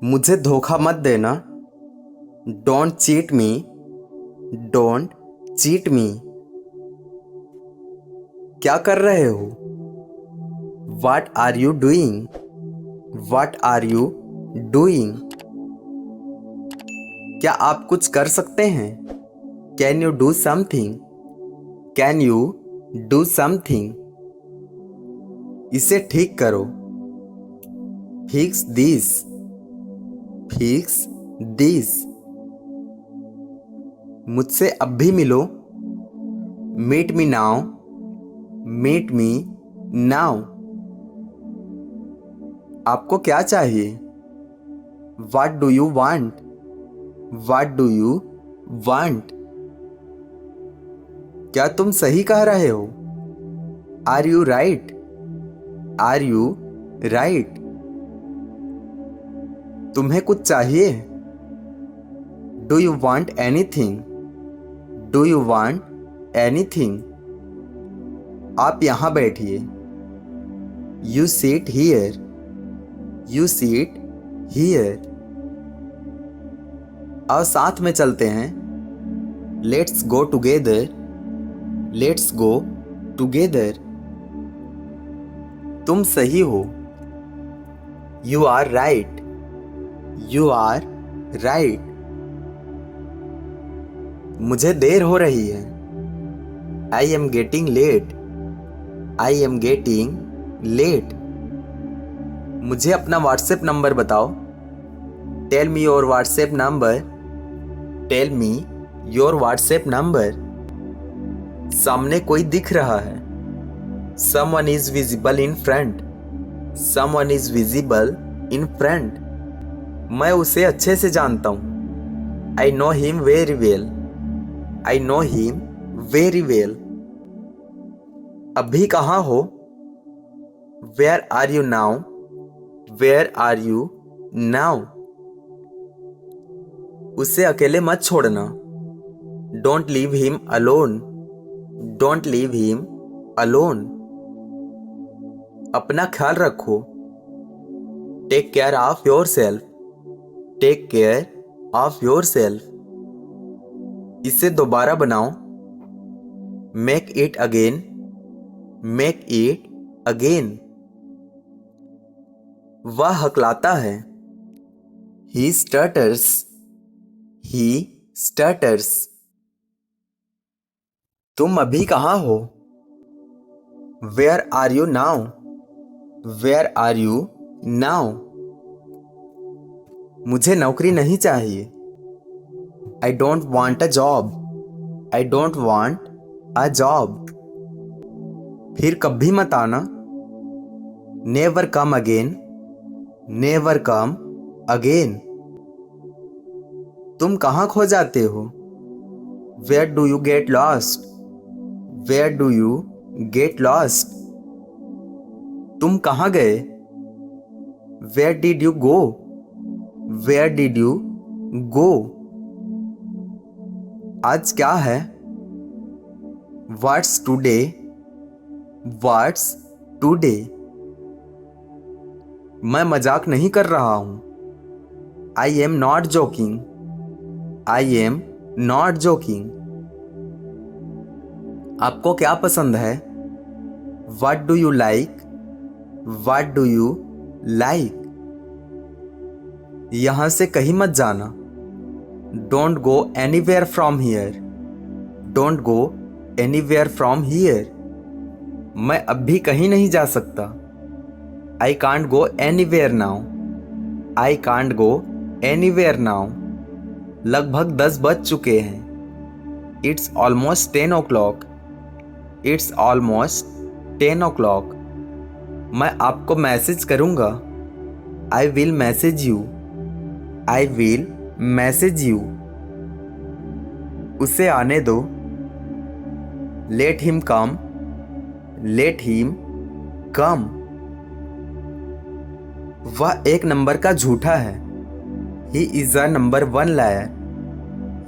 मुझे धोखा मत देना। Don't cheat me. Don't cheat me. क्या कर रहे हो? What are you doing? What are you doing? क्या आप कुछ कर सकते हैं? Can you do something? Can you do something? इसे ठीक करो। Fix this. Fix this. मुझसे अब भी मिलो। Meet me now. Meet me now. आपको क्या चाहिए? What do you want? What do you want? क्या तुम सही कह रहे हो? Are you right? Are you right? तुम्हें कुछ चाहिए? Do you want anything? Do you want anything? आप यहां बैठिए। You seat here. You seat here. और साथ में चलते हैं। Let's go together. Let's go together. तुम सही हो। You are right. You are right. मुझे देर हो रही है। I am getting late. I am getting late. मुझे अपना व्हाट्सएप नंबर बताओ। Tell me your WhatsApp number. Tell me your WhatsApp number. सामने कोई दिख रहा है। Someone is visible in front. Someone is visible in front. मैं उसे अच्छे से जानता हूं। I know him very well. I know him very well. अभी कहाँ हो? Where are you now? Where are you now? उसे अकेले मत छोड़ना। Don't leave him alone. Don't leave him alone. अपना ख्याल रखो। Take care of yourself. Take care of your self. इसे दोबारा बनाओ। Make it again. Make it again. वह हकलाता है। ही स्टटर्स। ही स्टटर्स। तुम अभी कहाँ हो? Where are you now? Where are you now? मुझे नौकरी नहीं चाहिए। I don't want a job. I don't want a job. फिर कभी मत आना। Never come again. Never come again. तुम कहाँ खो जाते हो? Where do you get lost? Where do you get lost? तुम कहाँ गए? Where did you go? Where did you go? आज क्या है? What's today? What's today? मैं मजाक नहीं कर रहा हूं। I am not joking. I am not joking. आपको क्या पसंद है? What do you like? What do you like? यहां से कहीं मत जाना। Don't go anywhere from here. Don't go anywhere from here. मैं अब भी कहीं नहीं जा सकता। I can't go anywhere now. I can't go anywhere now. लगभग 10 बज चुके हैं। It's almost 10 o'clock. It's almost 10 o'clock. मैं आपको मैसेज करूंगा। I will message you. I will message you. उसे आने दो। Let him come. Let him come. वह एक नंबर का झूठा है। He is a number 1 liar.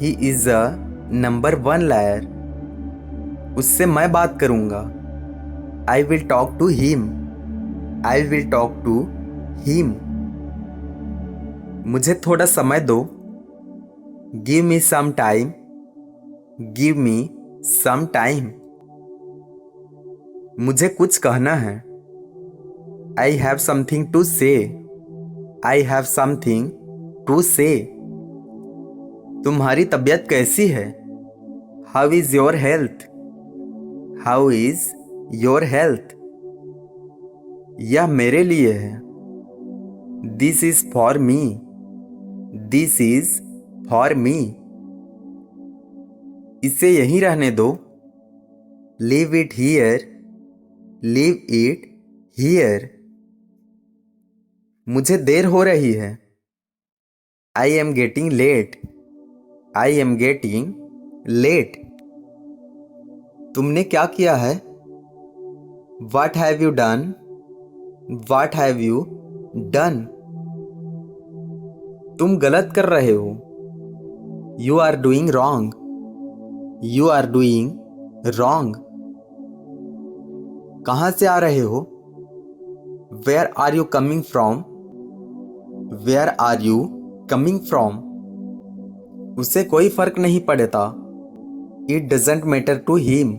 He is a number 1 liar. उससे मैं बात करूंगा। I will talk to him. I will talk to him. मुझे थोड़ा समय दो। Give me some time. Give me some time. मुझे कुछ कहना है। आई हैव समथिंग टू से। आई हैव समथिंग टू से। तुम्हारी तबीयत कैसी है? How is your health? How is your health? यह मेरे लिए है। This is for me. This is for me. इसे यहीं रहने दो। Leave it here. Leave it here. मुझे देर हो रही है। I am getting late. I am getting late. तुमने क्या किया है? What have you done? What have you done? तुम गलत कर रहे हो। You are doing wrong. You are doing wrong. कहाँ से आ रहे हो? Where are you coming from? Where are you coming from? उसे कोई फर्क नहीं पड़ता। It doesn't matter to him.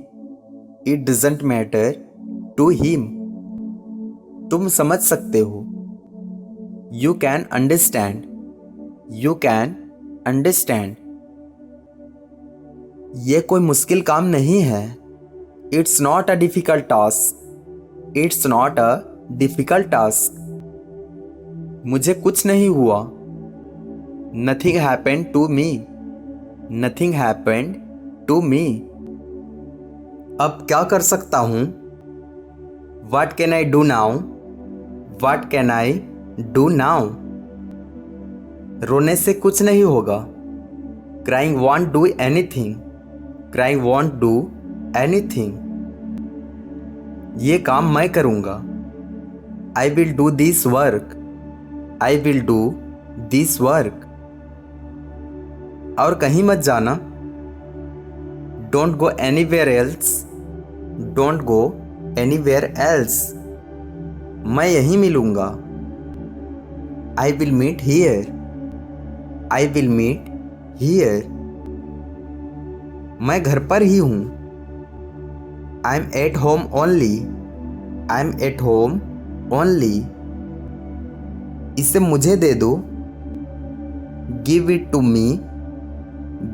It doesn't matter to him. तुम समझ सकते हो। You can understand. You can understand. ये कोई मुश्किल काम नहीं है। It's not a difficult task. It's not a difficult task. मुझे कुछ नहीं हुआ। Nothing happened to me. Nothing happened to me. अब क्या कर सकता हूँ? What can I do now? What can I do now? रोने से कुछ नहीं होगा। Crying won't do anything. Crying won't do anything. ये काम मैं करूँगा। I will do this work. I will do this work. और कहीं मत जाना। Don't go anywhere else. Don't go anywhere else. मैं यहीं मिलूँगा। I will meet here. I will meet here. मैं घर पर ही हूँ। I'm at home only. I'm at home only. इसे मुझे दे दो। Give it to me.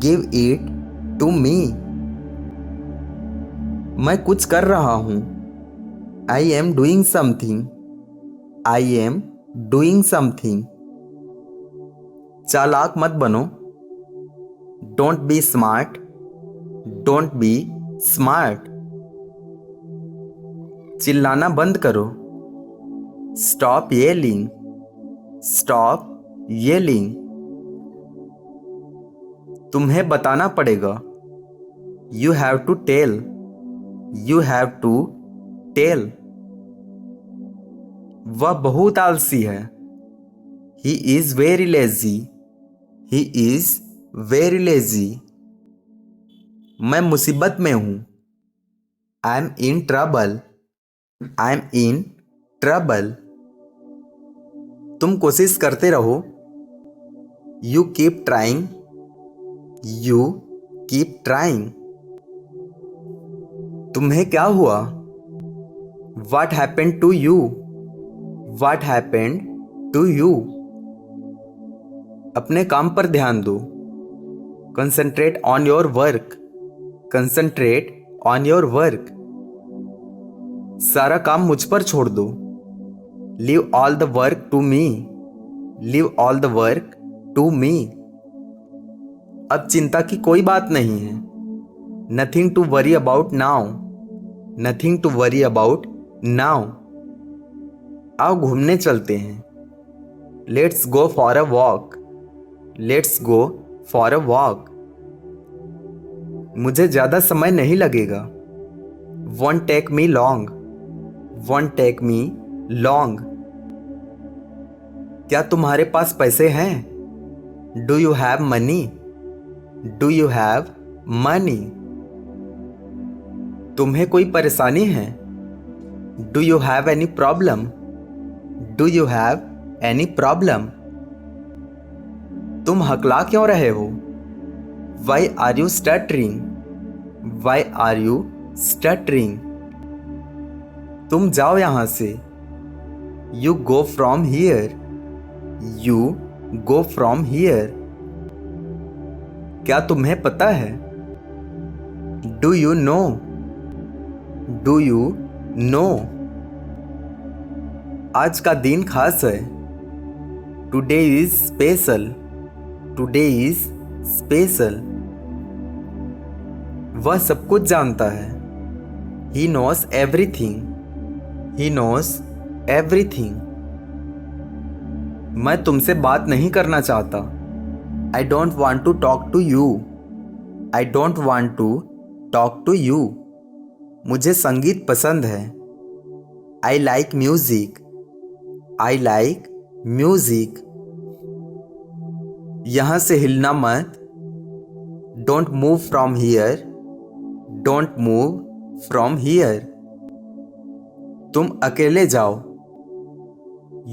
Give it to me. मैं कुछ कर रहा हूँ। I am doing something. I am doing something. चालाक मत बनो। Don't be smart. Don't be smart. चिल्लाना बंद करो। Stop yelling. Stop yelling. तुम्हें बताना पड़ेगा। You have to tell. You have to tell. वह बहुत आलसी है। He is very lazy. He is very lazy. मैं मुसीबत में हूँ। I am in trouble. I am in trouble. तुम कोशिश करते रहो। You keep trying. You keep trying. तुम्हें क्या हुआ? What happened to you? What happened to you? अपने काम पर ध्यान दो। Concentrate on your work. Concentrate on your work. सारा काम मुझ पर छोड़ दो। Leave all the work to me. Leave all the work to me. अब चिंता की कोई बात नहीं है। Nothing to worry about now. Nothing to worry about now. आओ घूमने चलते हैं। Let's go for a walk. Let's go for a walk. मुझे ज़्यादा समय नहीं लगेगा। Won't take me long. Won't take me long. क्या तुम्हारे पास पैसे हैं? Do you have money? Do you have money? तुम्हें कोई परेशानी है? Do you have any problem? Do you have any problem? तुम हकला क्यों रहे हो? Why are you stuttering? Why are you stuttering? तुम जाओ यहां से। You go from here. You go from here. क्या तुम्हें पता है? Do you know? Do you know? आज का दिन खास है। Today is special. Today is special. वह सब कुछ जानता है। He knows everything. He knows everything. मैं तुमसे बात नहीं करना चाहता। I don't want to talk to you. I don't want to talk to you. मुझे संगीत पसंद है। I like music. I like music. यहां से हिलना मत। Don't move from here. Don't move from here. तुम अकेले जाओ।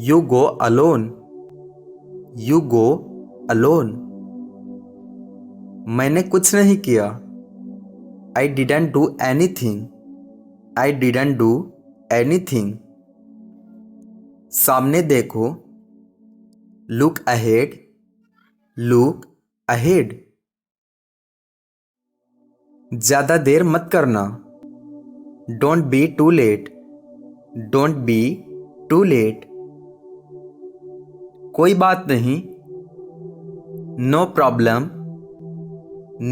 You go alone. You go alone. मैंने कुछ नहीं किया। I didn't do anything. I didn't do anything. सामने देखो। Look ahead. Look ahead. ज्यादा देर मत करना। Don't be too late. Don't be too late. कोई बात नहीं। No problem.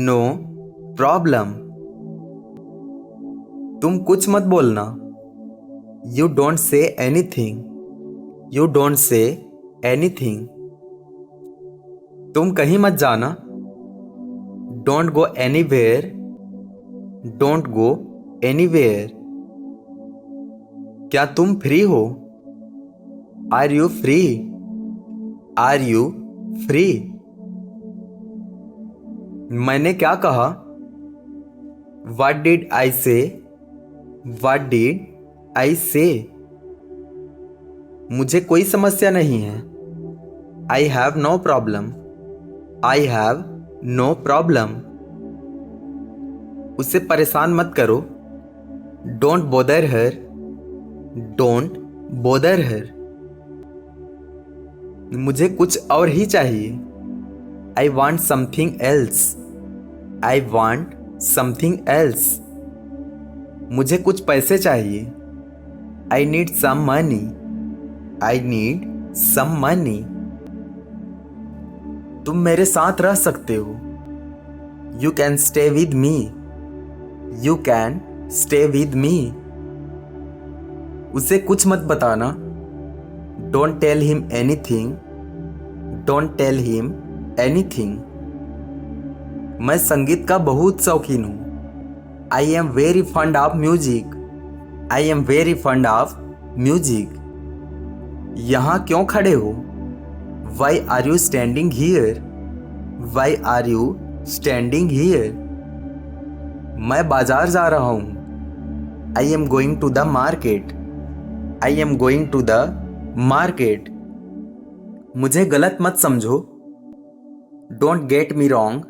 No problem. तुम कुछ मत बोलना। You don't say anything. You don't say anything. तुम कहीं मत जाना। Don't go anywhere. Don't go anywhere. क्या तुम फ्री हो? Are you free? Are you free? मैंने क्या कहा? What did I say? What did I say? मुझे कोई समस्या नहीं है। I have no problem. I have no problem. उसे परेशान मत करो। Don't bother her. Don't bother her. मुझे कुछ और ही चाहिए। I want something else. I want something else. मुझे कुछ पैसे चाहिए। I need some money. I need some money. तुम मेरे साथ रह सकते हो। You can stay with me. You can stay with me. उसे कुछ मत बताना। Don't tell him anything. Don't tell him anything. मैं संगीत का बहुत शौकीन हूँ। I am very fond of music. I am very fond of music. यहाँ क्यों खड़े हो? Why are you standing here? Why are you standing here? मैं बाजार जा रहा हूँ। I am going to the market. I am going to the market. मुझे गलत मत समझो। Don't get me wrong.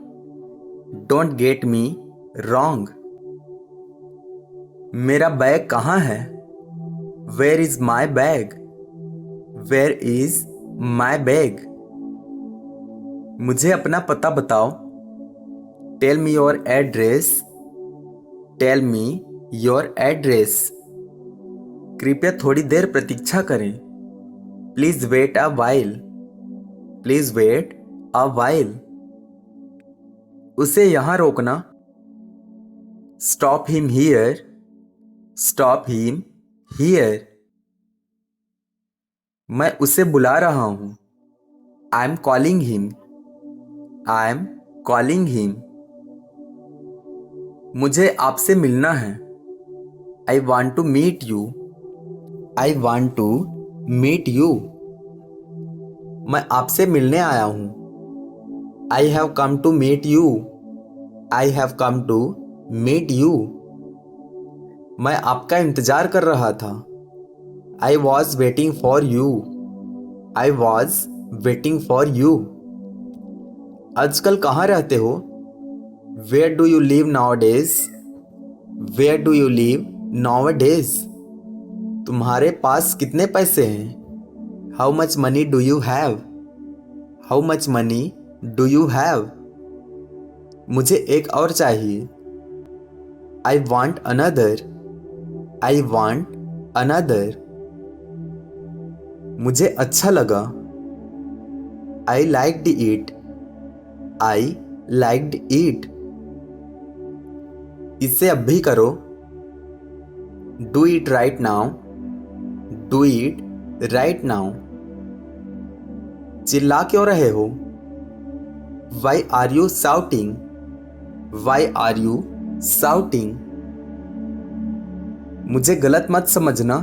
Don't get me wrong. मेरा बैग कहाँ है? Where is my bag? Where is my bag? मुझे अपना पता बताओ। Tell me your address. Tell me your address. कृपया थोड़ी देर प्रतीक्षा करें। Please wait a while. Please wait a while. उसे यहाँ रोकना। Stop him here. Stop him here. मैं उसे बुला रहा हूँ। I am calling him. I am calling him. मुझे आपसे मिलना है। I want to meet you. I want to meet you. मैं आपसे मिलने आया हूँ। I have come to meet you. I have come to meet you. मैं आपका इंतजार कर रहा था। I was waiting for you. I was waiting for you. आजकल कहाँ रहते हो? Where do you live nowadays? Where do you live nowadays? तुम्हारे पास कितने पैसे हैं? How much money do you have? How much money do you have? मुझे एक और चाहिए। I want another. I want another. मुझे अच्छा लगा। I liked it. I liked it. इसे अब भी करो। Do it right now. Do it right now. चिल्ला क्यों रहे हो? Why are you shouting? Why are you shouting? मुझे गलत मत समझना।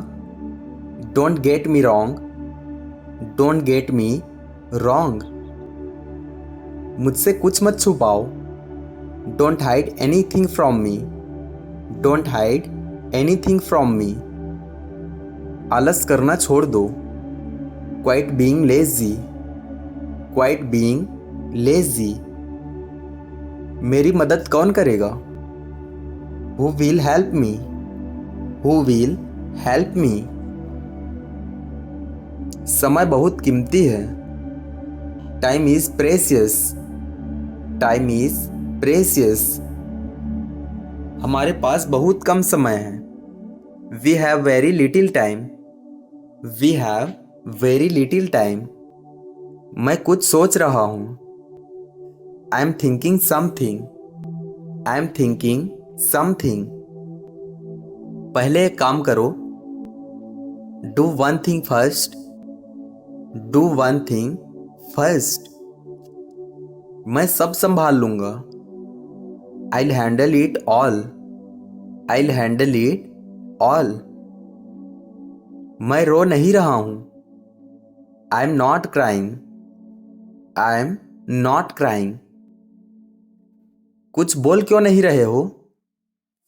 Don't get me wrong. Don't get me wrong. मुझसे कुछ मत छुपाओ। Don't hide anything from me. Don't hide anything from me. आलस करना छोड़ दो। Quite being lazy. Quite being lazy. मेरी मदद कौन करेगा? Who will help me? Who will help me? समय बहुत कीमती है। Time is precious. Time is precious. हमारे पास बहुत कम समय है। We have very little time. We have very little time. मैं कुछ सोच रहा हूँ। I am thinking something. I am thinking something. पहले एक काम करो। Do one thing first. Do one thing first. मैं सब संभाल लूंगा। I'll handle it all. I'll handle it all. मैं रो नहीं रहा हूं। I am not crying. I am not crying. कुछ बोल क्यों नहीं रहे हो?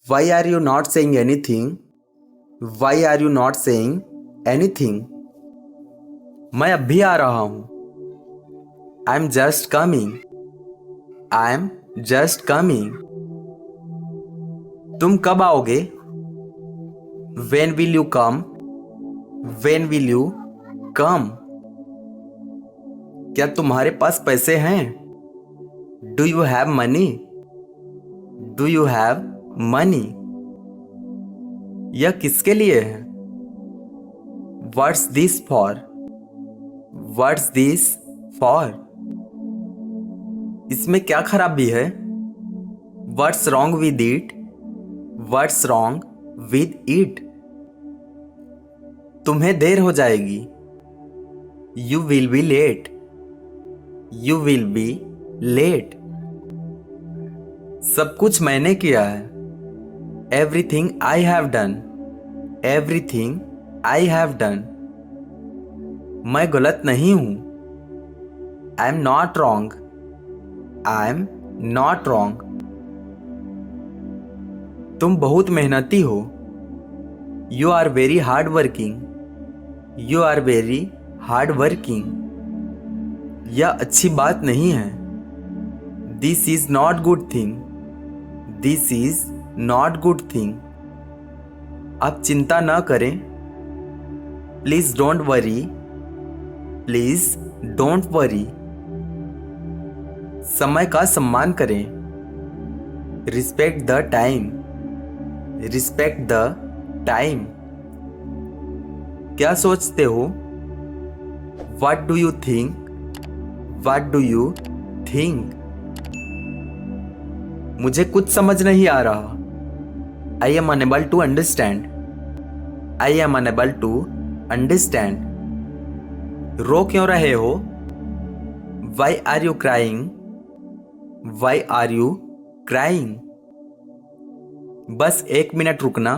Why are you not saying anything? Why are you not saying anything? मैं अब भी आ रहा हूं। I am just coming. I am just coming. तुम कब आओगे? When will you come? When will you come? क्या तुम्हारे पास पैसे हैं? Do you have money? Do you have money? यह किसके लिए है? What's this for? What's this for? इसमें क्या खराबी है? What's wrong with it? What's wrong with it? तुम्हें देर हो जाएगी। You will be late. You will be late. सब कुछ मैंने किया है। Everything I have done. Everything I have done. मैं गलत नहीं हूं। I am not wrong. I am not wrong. तुम बहुत मेहनती हो। You are very hard working. You are very hard working. यह अच्छी बात नहीं है। This is not good thing. This is not good thing. आप चिंता न करें। Please don't worry. Please don't worry. समय का सम्मान करें। Respect the time. Respect the time. क्या सोचते हो? What do you think? What do you think? मुझे कुछ समझ नहीं आ रहा। I am unable to understand. I am unable to understand. रो क्यों रहे हो? Why are you crying? Why are you crying? बस 1 मिनट रुकना।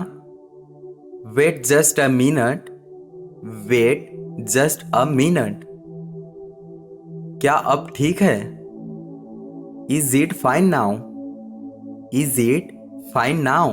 Wait just a minute. Wait just a minute. क्या अब ठीक है? Is it fine now? Is it fine now?